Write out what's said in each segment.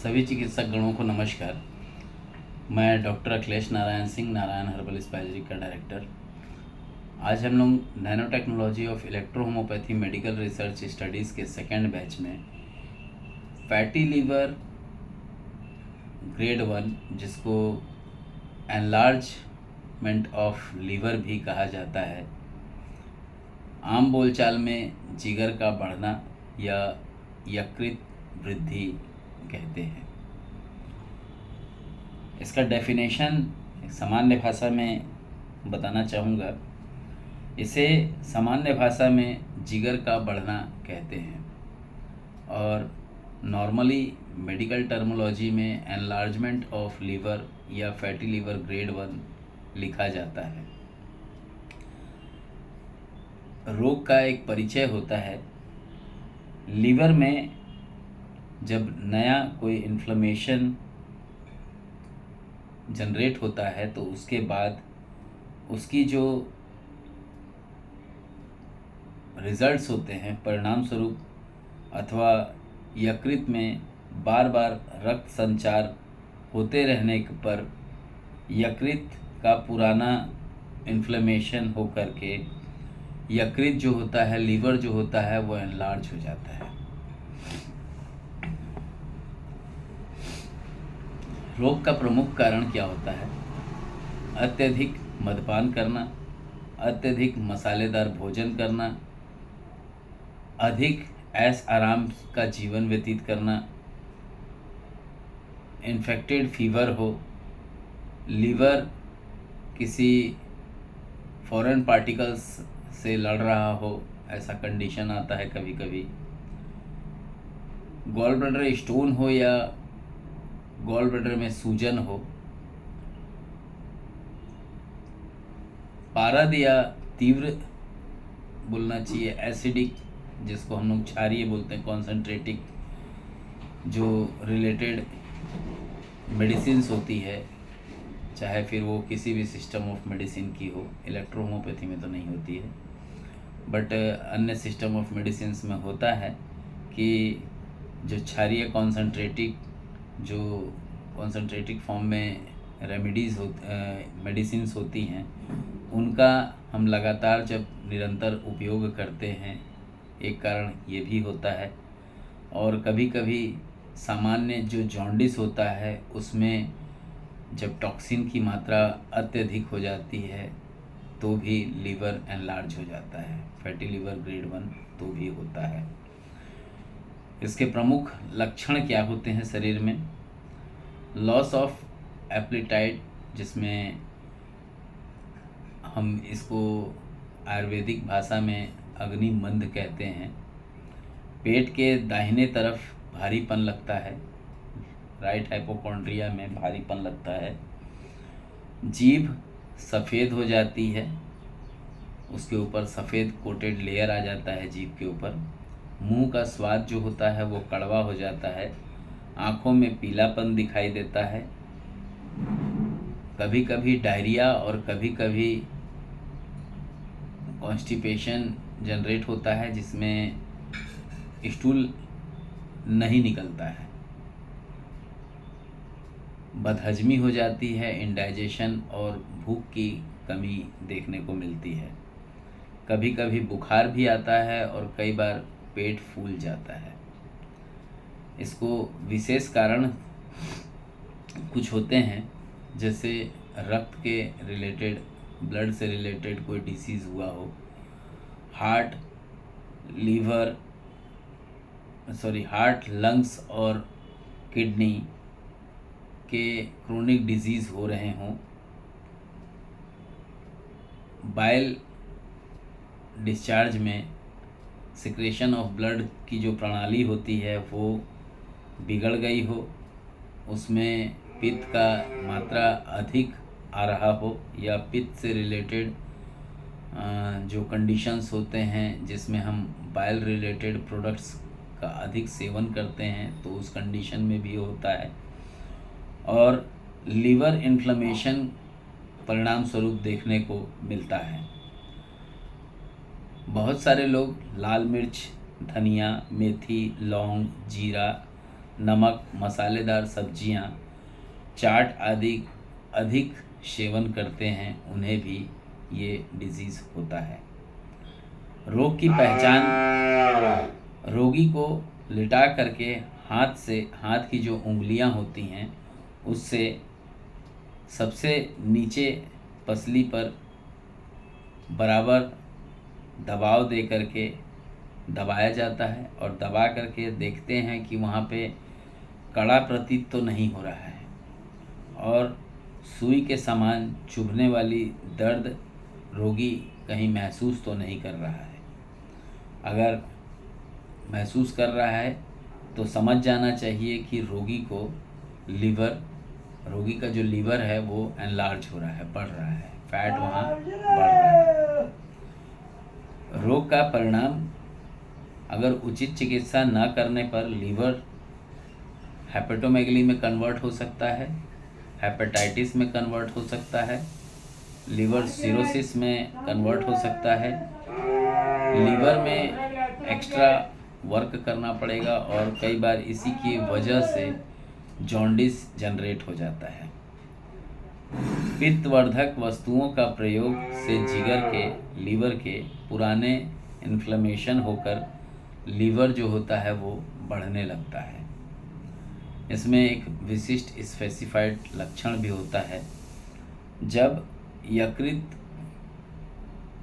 सभी चिकित्सक गणों को नमस्कार। मैं डॉक्टर अखिलेश नारायण सिंह, नारायण हर्बल स्पाइसरी का डायरेक्टर। आज हम लोग nano technology of electro homeopathy medical research studies के सेकेंड बैच में फैटी लीवर ग्रेड 1, जिसको एनलार्जमेंट ऑफ लीवर भी कहा जाता है, आम बोलचाल में जिगर का बढ़ना या यकृत वृद्धि कहते हैं। इसका डेफिनेशन सामान्य भाषा में बताना चाहूँगा। इसे सामान्य भाषा में जिगर का बढ़ना कहते हैं और नॉर्मली मेडिकल टर्मोलॉजी में एनलार्जमेंट ऑफ लीवर या फैटी लीवर ग्रेड 1 लिखा जाता है। रोग का एक परिचय होता है। लीवर में जब नया कोई इन्फ्लेमेशन जनरेट होता है तो उसके बाद उसकी जो रिजल्ट्स होते हैं, परिणाम स्वरूप अथवा यकृत में बार बार रक्त संचार होते रहने पर यकृत का पुराना इन्फ्लेमेशन हो करके यकृत जो होता है, लीवर जो होता है, वो एनलार्ज हो जाता है। रोग का प्रमुख कारण क्या होता है? अत्यधिक मद्यपान करना, अत्यधिक मसालेदार भोजन करना, अधिक ऐश आराम का जीवन व्यतीत करना, इन्फेक्टेड फीवर हो, लीवर किसी फॉरेन पार्टिकल्स से लड़ रहा हो, ऐसा कंडीशन आता है कभी कभी। गॉल ब्लैडर स्टोन हो या गॉल ब्लैडर में सूजन हो, पारद या तीव्र बोलना चाहिए एसिडिक, जिसको हम लोग क्षारीय बोलते हैं, कॉन्सेंट्रेटिक जो रिलेटेड मेडिसिन्स होती है, चाहे फिर वो किसी भी सिस्टम ऑफ मेडिसिन की हो, इलेक्ट्रो होम्योपैथी में तो नहीं होती है, बट अन्य सिस्टम ऑफ मेडिसिन्स में होता है कि जो क्षारीय कॉन्सेंट्रेटिक फॉर्म में रेमेडीज़ मेडिसिन्स होती हैं, उनका हम लगातार जब निरंतर उपयोग करते हैं, एक कारण ये भी होता है। और कभी कभी सामान्य जो जॉन्डिस होता है उसमें जब टॉक्सिन की मात्रा अत्यधिक हो जाती है तो भी लीवर एनलार्ज हो जाता है। फैटी लीवर ग्रेड 1 तो भी होता है। इसके प्रमुख लक्षण क्या होते हैं शरीर में? लॉस ऑफ एपेटाइट, जिसमें हम इसको आयुर्वेदिक भाषा में अग्नि मंद कहते हैं। पेट के दाहिने तरफ भारीपन लगता है, राइट हाइपोकॉन्ड्रिया में भारीपन लगता है। जीभ सफ़ेद हो जाती है, उसके ऊपर सफ़ेद कोटेड लेयर आ जाता है जीभ के ऊपर। मुंह का स्वाद जो होता है वो कड़वा हो जाता है। आँखों में पीलापन दिखाई देता है। कभी कभी डायरिया और कभी कभी कॉन्स्टिपेशन जनरेट होता है, जिसमें स्टूल नहीं निकलता है। बदहजमी हो जाती है, इंडाइजेशन और भूख की कमी देखने को मिलती है। कभी कभी बुखार भी आता है और कई बार पेट फूल जाता है। इसको विशेष कारण कुछ होते हैं, जैसे रक्त के रिलेटेड, ब्लड से रिलेटेड कोई डिसीज़ हुआ हो, हार्ट लंग्स और किडनी के क्रोनिक डिजीज़ हो रहे हों, बाइल डिस्चार्ज में सिक्रेशन ऑफ ब्लड की जो प्रणाली होती है वो बिगड़ गई हो, उसमें पित्त का मात्रा अधिक आ रहा हो, या पित्त से रिलेटेड जो कंडीशंस होते हैं जिसमें हम बाइल रिलेटेड प्रोडक्ट्स का अधिक सेवन करते हैं, तो उस कंडीशन में भी होता है। और लीवर इन्फ्लेमेशन परिणाम स्वरूप देखने को मिलता है। बहुत सारे लोग लाल मिर्च, धनिया, मेथी, लौंग, जीरा नमक, मसालेदार सब्जियां, चाट आदि अधिक सेवन करते हैं, उन्हें भी ये डिजीज़ होता है। रोग की पहचान रोगी को लिटा करके हाथ की जो उंगलियां होती हैं उससे सबसे नीचे पसली पर बराबर दबाव दे करके दबाया जाता है और दबा करके देखते हैं कि वहाँ पे कड़ा प्रतीत तो नहीं हो रहा है और सुई के समान चुभने वाली दर्द रोगी कहीं महसूस तो नहीं कर रहा है। अगर महसूस कर रहा है तो समझ जाना चाहिए कि रोगी का जो लीवर है वो एनलार्ज हो रहा है, बढ़ रहा है, फैट वहाँ बढ़ रहा है। रोग का परिणाम अगर उचित चिकित्सा न करने पर लीवर हेपेटोमेगली में कन्वर्ट हो सकता है, हेपेटाइटिस में कन्वर्ट हो सकता है, लीवर सिरोसिस में कन्वर्ट हो सकता है। लीवर में एक्स्ट्रा वर्क करना पड़ेगा और कई बार इसी की वजह से जॉन्डिस जनरेट हो जाता है। पित्तवर्धक वस्तुओं का प्रयोग से लीवर के पुराने इन्फ्लेमेशन होकर लीवर जो होता है वो बढ़ने लगता है। इसमें एक विशिष्ट स्पेसिफाइड लक्षण भी होता है। जब यकृत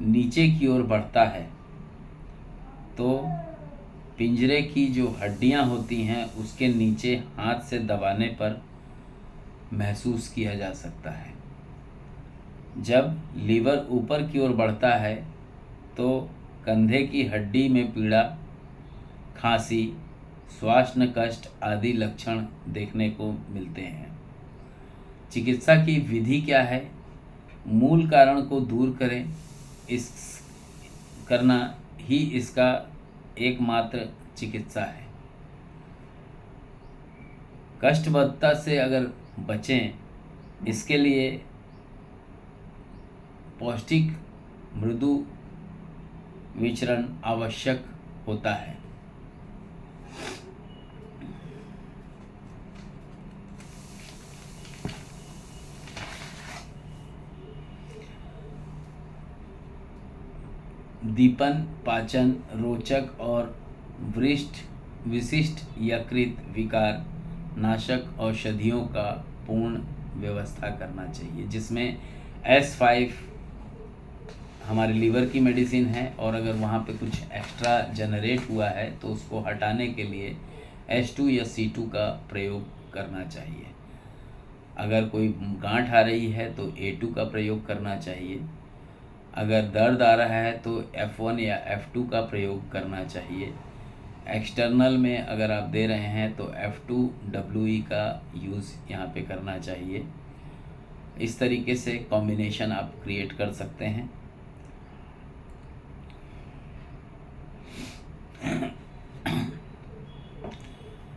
नीचे की ओर बढ़ता है तो पिंजरे की जो हड्डियां होती हैं उसके नीचे हाथ से दबाने पर महसूस किया जा सकता है। जब लीवर ऊपर की ओर बढ़ता है तो कंधे की हड्डी में पीड़ा, खांसी, श्वासन कष्ट आदि लक्षण देखने को मिलते हैं। चिकित्सा की विधि क्या है? मूल कारण को दूर करें, करना ही इसका एकमात्र चिकित्सा है। कष्टबद्धता से अगर बचें, इसके लिए पौष्टिक मृदु विचरण आवश्यक होता है। दीपन, पाचन, रोचक और विशिष्ट यकृत विकार नाशक औषधियों का पूर्ण व्यवस्था करना चाहिए, जिसमें S5 हमारे लीवर की मेडिसिन है और अगर वहाँ पे कुछ एक्स्ट्रा जनरेट हुआ है तो उसको हटाने के लिए H2 या C2 का प्रयोग करना चाहिए। अगर कोई गांठ आ रही है तो A2 का प्रयोग करना चाहिए। अगर दर्द आ रहा है तो F1 या F2 का प्रयोग करना चाहिए। एक्सटर्नल में अगर आप दे रहे हैं तो F2WE का यूज़ यहाँ पे करना चाहिए। इस तरीके से कॉम्बिनेशन आप क्रिएट कर सकते हैं।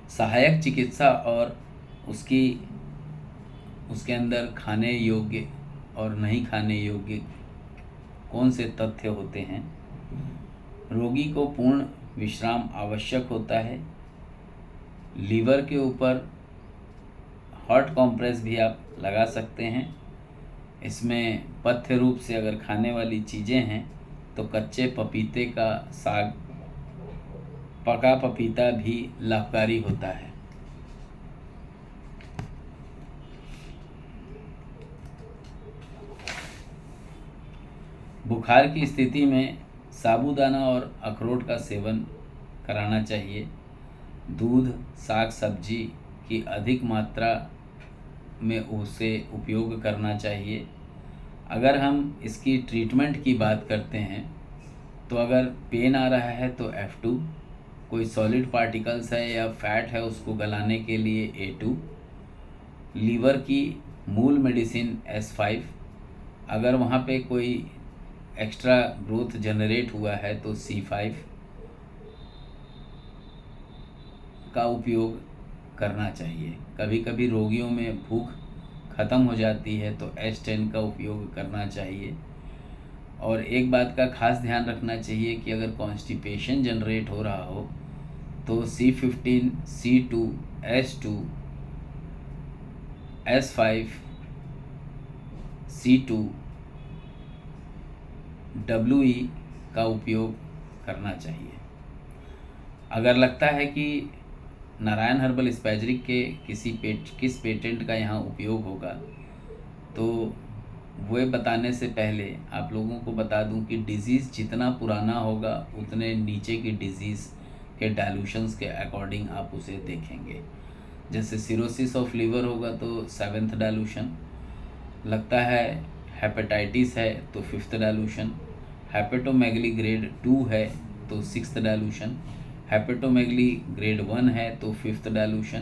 सहायक चिकित्सा और उसके अंदर खाने योग्य और नहीं खाने योग्य कौन से तथ्य होते हैं? रोगी को पूर्ण विश्राम आवश्यक होता है। लीवर के ऊपर हॉट कॉम्प्रेस भी आप लगा सकते हैं। इसमें पथ्य रूप से अगर खाने वाली चीज़ें हैं तो कच्चे पपीते का साग, पका पपीता भी लाभकारी होता है। बुखार की स्थिति में साबूदाना और अखरोट का सेवन कराना चाहिए। दूध, साग सब्जी की अधिक मात्रा में उसे उपयोग करना चाहिए। अगर हम इसकी ट्रीटमेंट की बात करते हैं तो अगर पेन आ रहा है तो F2, कोई सॉलिड पार्टिकल्स है या फैट है उसको गलाने के लिए A2, लीवर की मूल मेडिसिन S5, अगर वहाँ पे कोई एक्स्ट्रा ग्रोथ जनरेट हुआ है तो C5 का उपयोग करना चाहिए। कभी कभी रोगियों में भूख ख़त्म हो जाती है तो S10 का उपयोग करना चाहिए। और एक बात का खास ध्यान रखना चाहिए कि अगर कॉन्स्टिपेशन जनरेट हो रहा हो तो C15, C2, S2, S5, C2, WE का उपयोग करना चाहिए। अगर लगता है कि नारायण हर्बल स्पैजरिक के किस पेटेंट का यहाँ उपयोग होगा, तो वह बताने से पहले आप लोगों को बता दूं कि डिज़ीज़ जितना पुराना होगा उतने नीचे की डिज़ीज़ के डाइल्यूशंस के अकॉर्डिंग आप उसे देखेंगे। जैसे सिरोसिस ऑफ लीवर होगा तो 7th डाइल्यूशन, लगता है हेपेटाइटिस है तो 5th डाइल्यूशन, हेपेटोमेगली ग्रेड 2 है तो 6th डाइल्यूशन, हेपेटोमेगली ग्रेड 1 है तो 5th डाइल्यूशन,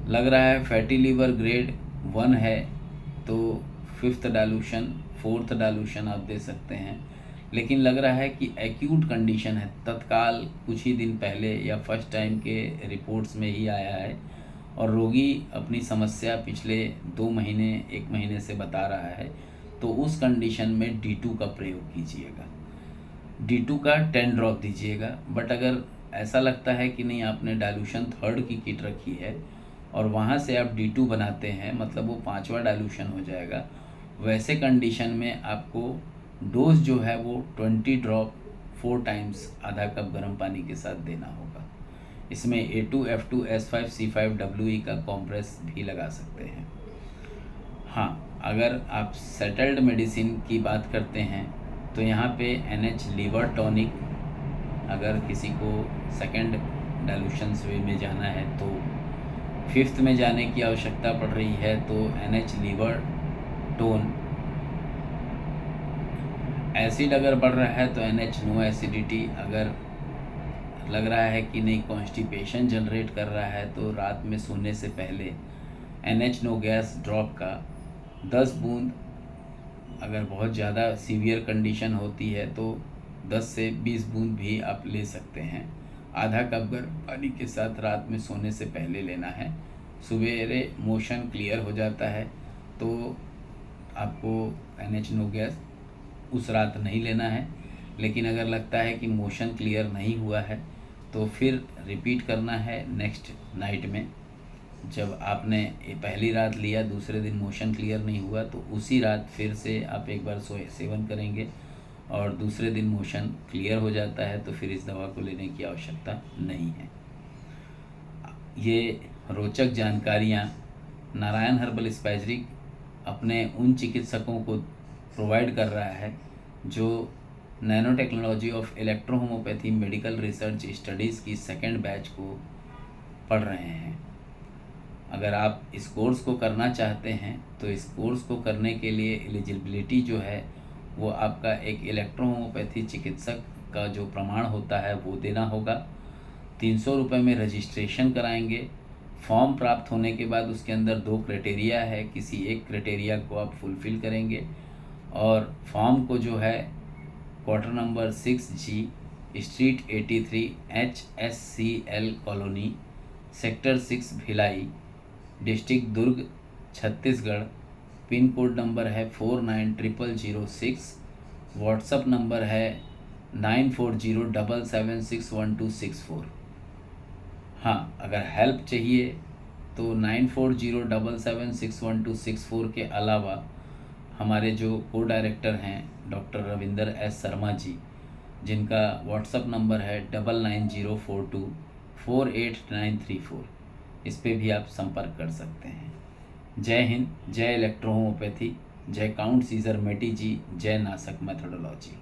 लग रहा है फैटी लीवर ग्रेड 1 है तो 5th डाइल्यूशन, 4th डाइल्यूशन आप दे सकते हैं। लेकिन लग रहा है कि एक्यूट कंडीशन है, तत्काल कुछ ही दिन पहले या फर्स्ट टाइम के रिपोर्ट्स में ही आया है और रोगी अपनी समस्या पिछले 2 महीने 1 महीने से बता रहा है, तो उस कंडीशन में D2 का प्रयोग कीजिएगा। D2 का 10 ड्रॉप दीजिएगा। बट अगर ऐसा लगता है कि नहीं, आपने डाइल्यूशन 3rd की किट रखी है और वहाँ से आप D2 बनाते हैं, मतलब वो 5वां डाइल्यूशन हो जाएगा, वैसे कंडीशन में आपको डोज जो है वो 20 ड्रॉप 4 टाइम्स आधा कप गर्म पानी के साथ देना होगा। इसमें A2, F2, S5, C5, WE का कॉम्प्रेस भी लगा सकते हैं। हाँ, अगर आप सेटल्ड मेडिसिन की बात करते हैं तो यहाँ पे NH लीवर टॉनिक, अगर किसी को 2nd डाइल्यूशंस वे में जाना है तो 5th में जाने की आवश्यकता पड़ रही है तो NH लीवर टोन, एसिड अगर बढ़ रहा है तो NH नो एसिडिटी, अगर लग रहा है कि नहीं कॉन्स्टिपेशन जनरेट कर रहा है तो रात में सोने से पहले NH नो गैस ड्रॉप का 10 बूंद, अगर बहुत ज़्यादा सीवियर कंडीशन होती है तो 10 से 20 बूंद भी आप ले सकते हैं। आधा कप गर्म पानी के साथ रात में सोने से पहले लेना है। सवेरे मोशन क्लियर हो जाता है तो आपको NH नो गैस उस रात नहीं लेना है। लेकिन अगर लगता है कि मोशन क्लियर नहीं हुआ है तो फिर रिपीट करना है नेक्स्ट नाइट में। जब आपने पहली रात लिया, दूसरे दिन मोशन क्लियर नहीं हुआ तो उसी रात फिर से आप एक बार सेवन करेंगे और दूसरे दिन मोशन क्लियर हो जाता है तो फिर इस दवा को लेने की आवश्यकता नहीं है। ये रोचक जानकारियाँ नारायण हर्बल स्पैजरिक अपने उन चिकित्सकों को प्रोवाइड कर रहा है जो nano technology of electro homeopathy medical research studies की 2nd बैच को पढ़ रहे हैं। अगर आप इस कोर्स को करना चाहते हैं तो इस कोर्स को करने के लिए एलिजिबिलिटी जो है वो आपका एक इलेक्ट्रो होम्योपैथी चिकित्सक का जो प्रमाण होता है वो देना होगा। 300 रुपये में रजिस्ट्रेशन कराएंगे। फॉर्म प्राप्त होने के बाद उसके अंदर 2 क्राइटेरिया है, किसी एक क्राइटेरिया को आप फुलफ़िल करेंगे और फॉर्म को जो है quarter number 6G, street 83, HSCL colony, sector 6, Bhilai, district Durg, Chhattisgarh, pin code number है 490006, व्हाट्सअप नंबर है 9407761264। हाँ, अगर हेल्प चाहिए तो 9407761264 के अलावा हमारे जो को डायरेक्टर हैं डॉक्टर रविंदर S शर्मा जी, जिनका व्हाट्सअप नंबर है 9904248934, इस पे भी आप संपर्क कर सकते हैं। जय हिंद, जय इलेक्ट्रो होम्योपैथी, जय काउंट सीजर मेटी जी, जय नासक मेथोडोलॉजी।